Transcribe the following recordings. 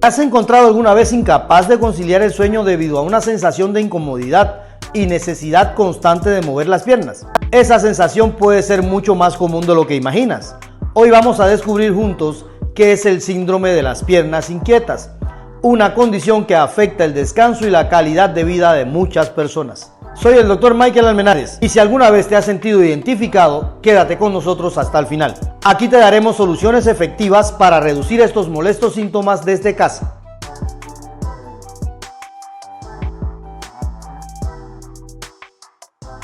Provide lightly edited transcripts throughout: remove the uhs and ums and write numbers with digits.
¿Te has encontrado alguna vez incapaz de conciliar el sueño debido a una sensación de incomodidad y necesidad constante de mover las piernas? Esa sensación puede ser mucho más común de lo que imaginas. Hoy vamos a descubrir juntos qué es el síndrome de las piernas inquietas, una condición que afecta el descanso y la calidad de vida de muchas personas. Soy el Dr. Michael Almenares y si alguna vez te has sentido identificado, quédate con nosotros hasta el final. Aquí te daremos soluciones efectivas para reducir estos molestos síntomas desde casa.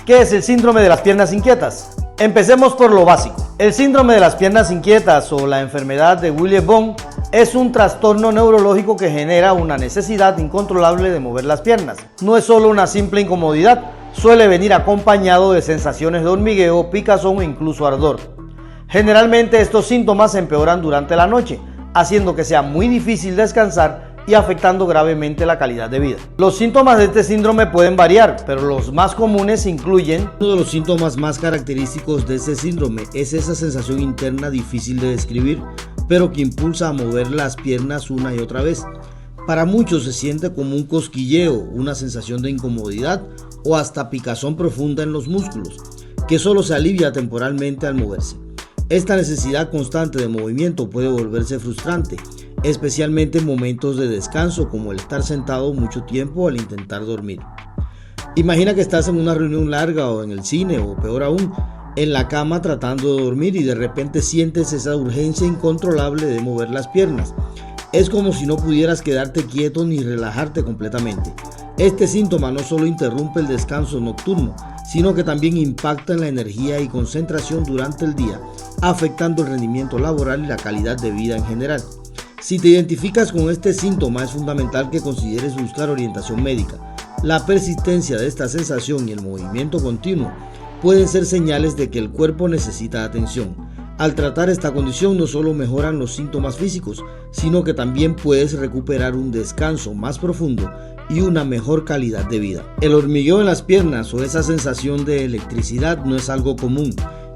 ¿Qué es el síndrome de las piernas inquietas? Empecemos por lo básico. El síndrome de las piernas inquietas o la enfermedad de Williams-Bone es un trastorno neurológico que genera una necesidad incontrolable de mover las piernas. No es solo una simple incomodidad, suele venir acompañado de sensaciones de hormigueo, picazón e incluso ardor. Generalmente estos síntomas empeoran durante la noche, haciendo que sea muy difícil descansar y afectando gravemente la calidad de vida. Los síntomas de este síndrome pueden variar, pero los más comunes incluyen... Uno de los síntomas más característicos de este síndrome es esa sensación interna difícil de describir, pero que impulsa a mover las piernas una y otra vez. Para muchos se siente como un cosquilleo, una sensación de incomodidad o hasta picazón profunda en los músculos, que solo se alivia temporalmente al moverse. Esta necesidad constante de movimiento puede volverse frustrante, especialmente en momentos de descanso como el estar sentado mucho tiempo al intentar dormir. Imagina que estás en una reunión larga o en el cine o peor aún, en la cama tratando de dormir y de repente sientes esa urgencia incontrolable de mover las piernas. Es como si no pudieras quedarte quieto ni relajarte completamente. Este síntoma no solo interrumpe el descanso nocturno, sino que también impacta en la energía y concentración durante el día, afectando el rendimiento laboral y la calidad de vida en general. Si te identificas con este síntoma, es fundamental que consideres buscar orientación médica. La persistencia de esta sensación y el movimiento continuo pueden ser señales de que el cuerpo necesita atención. Al tratar esta condición no solo mejoran los síntomas físicos, sino que también puedes recuperar un descanso más profundo y una mejor calidad de vida. El hormigueo en las piernas o esa sensación de electricidad no es algo común,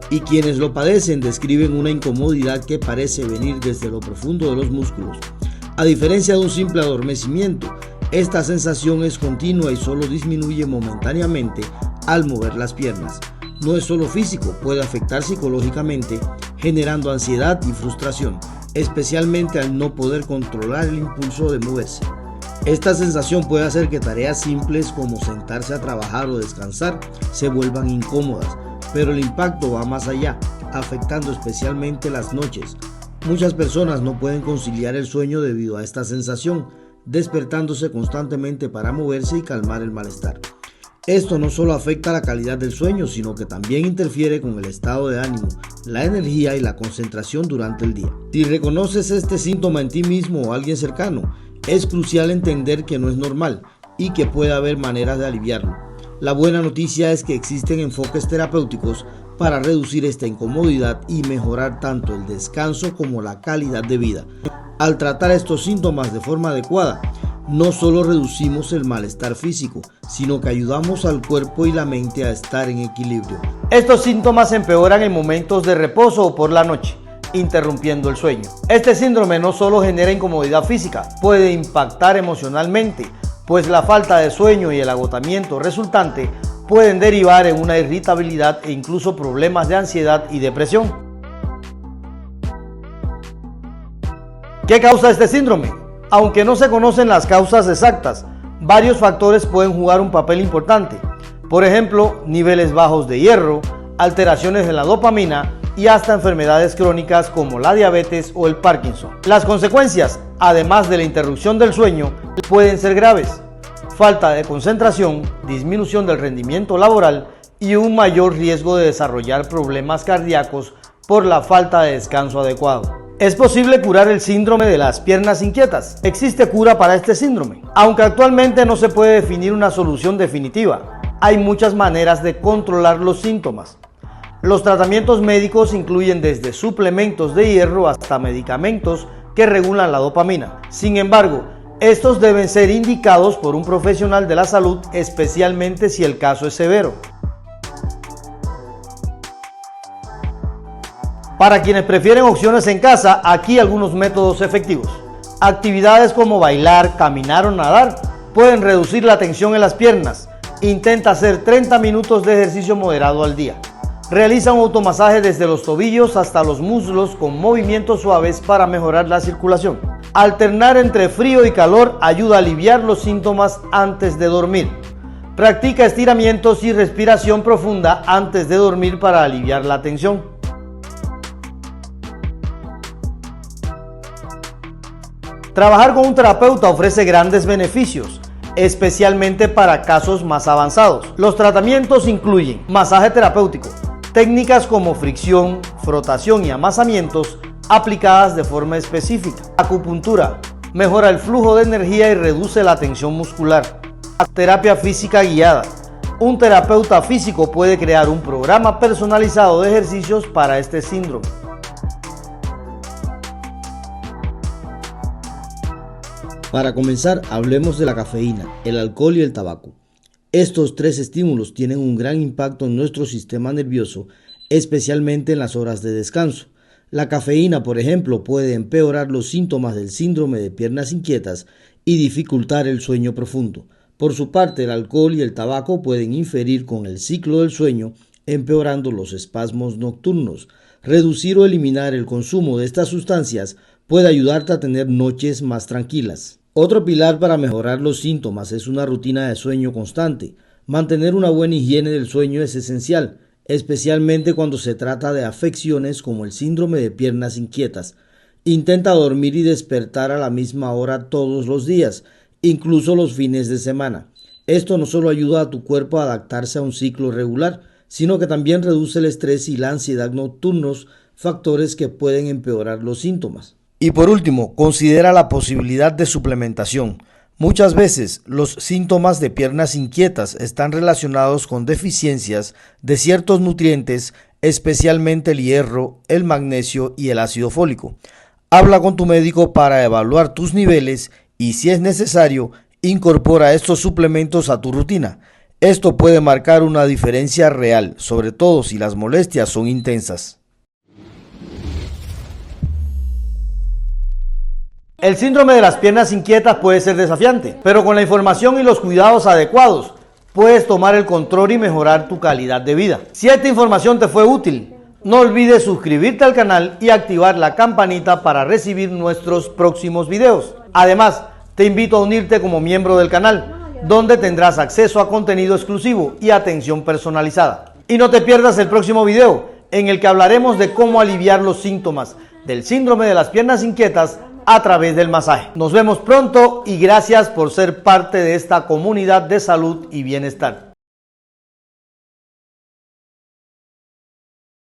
y quienes lo padecen describen una incomodidad que parece venir desde lo profundo de los músculos. A diferencia de un simple adormecimiento, esta sensación es continua y solo disminuye momentáneamente al mover las piernas. No es solo físico, puede afectar psicológicamente, generando ansiedad y frustración, especialmente al no poder controlar el impulso de moverse. Esta sensación puede hacer que tareas simples como sentarse a trabajar o descansar se vuelvan incómodas, pero el impacto va más allá, afectando especialmente las noches. Muchas personas no pueden conciliar el sueño debido a esta sensación, despertándose constantemente para moverse y calmar el malestar. Esto no solo afecta la calidad del sueño, sino que también interfiere con el estado de ánimo, la energía y la concentración durante el día. Si reconoces este síntoma en ti mismo o alguien cercano, es crucial entender que no es normal y que puede haber maneras de aliviarlo. La buena noticia es que existen enfoques terapéuticos para reducir esta incomodidad y mejorar tanto el descanso como la calidad de vida. Al tratar estos síntomas de forma adecuada, no solo reducimos el malestar físico, sino que ayudamos al cuerpo y la mente a estar en equilibrio. Estos síntomas empeoran en momentos de reposo o por la noche, interrumpiendo el sueño. Este síndrome no solo genera incomodidad física, puede impactar emocionalmente, pues la falta de sueño y el agotamiento resultante pueden derivar en una irritabilidad e incluso problemas de ansiedad y depresión. ¿Qué causa este síndrome? Aunque no se conocen las causas exactas, varios factores pueden jugar un papel importante. Por ejemplo, niveles bajos de hierro, alteraciones en la dopamina y hasta enfermedades crónicas como la diabetes o el Parkinson. Las consecuencias, además de la interrupción del sueño, pueden ser graves. Falta de concentración, disminución del rendimiento laboral y un mayor riesgo de desarrollar problemas cardíacos por la falta de descanso adecuado. ¿Es posible curar el síndrome de las piernas inquietas? ¿Existe cura para este síndrome? Aunque actualmente no se puede definir una solución definitiva, hay muchas maneras de controlar los síntomas. Los tratamientos médicos incluyen desde suplementos de hierro hasta medicamentos que regulan la dopamina. Sin embargo, estos deben ser indicados por un profesional de la salud, especialmente si el caso es severo. Para quienes prefieren opciones en casa, aquí algunos métodos efectivos. Actividades como bailar, caminar o nadar pueden reducir la tensión en las piernas. Intenta hacer 30 minutos de ejercicio moderado al día. Realiza un automasaje desde los tobillos hasta los muslos con movimientos suaves para mejorar la circulación. Alternar entre frío y calor ayuda a aliviar los síntomas antes de dormir. Practica estiramientos y respiración profunda antes de dormir para aliviar la tensión. Trabajar con un terapeuta ofrece grandes beneficios, especialmente para casos más avanzados. Los tratamientos incluyen masaje terapéutico, técnicas como fricción, frotación y amasamientos aplicadas de forma específica. Acupuntura, mejora el flujo de energía y reduce la tensión muscular. Terapia física guiada. Un terapeuta físico puede crear un programa personalizado de ejercicios para este síndrome. Para comenzar, hablemos de la cafeína, el alcohol y el tabaco. Estos tres estímulos tienen un gran impacto en nuestro sistema nervioso, especialmente en las horas de descanso. La cafeína, por ejemplo, puede empeorar los síntomas del síndrome de piernas inquietas y dificultar el sueño profundo. Por su parte, el alcohol y el tabaco pueden inferir con el ciclo del sueño, empeorando los espasmos nocturnos. Reducir o eliminar el consumo de estas sustancias puede ayudarte a tener noches más tranquilas. Otro pilar para mejorar los síntomas es una rutina de sueño constante. Mantener una buena higiene del sueño es esencial, especialmente cuando se trata de afecciones como el síndrome de piernas inquietas. Intenta dormir y despertar a la misma hora todos los días, incluso los fines de semana. Esto no solo ayuda a tu cuerpo a adaptarse a un ciclo regular, sino que también reduce el estrés y la ansiedad nocturnos, factores que pueden empeorar los síntomas. Y por último, considera la posibilidad de suplementación. Muchas veces los síntomas de piernas inquietas están relacionados con deficiencias de ciertos nutrientes, especialmente el hierro, el magnesio y el ácido fólico. Habla con tu médico para evaluar tus niveles y, si es necesario, incorpora estos suplementos a tu rutina. Esto puede marcar una diferencia real, sobre todo si las molestias son intensas. El síndrome de las piernas inquietas puede ser desafiante, pero con la información y los cuidados adecuados, puedes tomar el control y mejorar tu calidad de vida. Si esta información te fue útil, no olvides suscribirte al canal y activar la campanita para recibir nuestros próximos videos. Además, te invito a unirte como miembro del canal, donde tendrás acceso a contenido exclusivo y atención personalizada. Y no te pierdas el próximo video, en el que hablaremos de cómo aliviar los síntomas del síndrome de las piernas inquietas a través del masaje. Nos vemos pronto y gracias por ser parte de esta comunidad de salud y bienestar.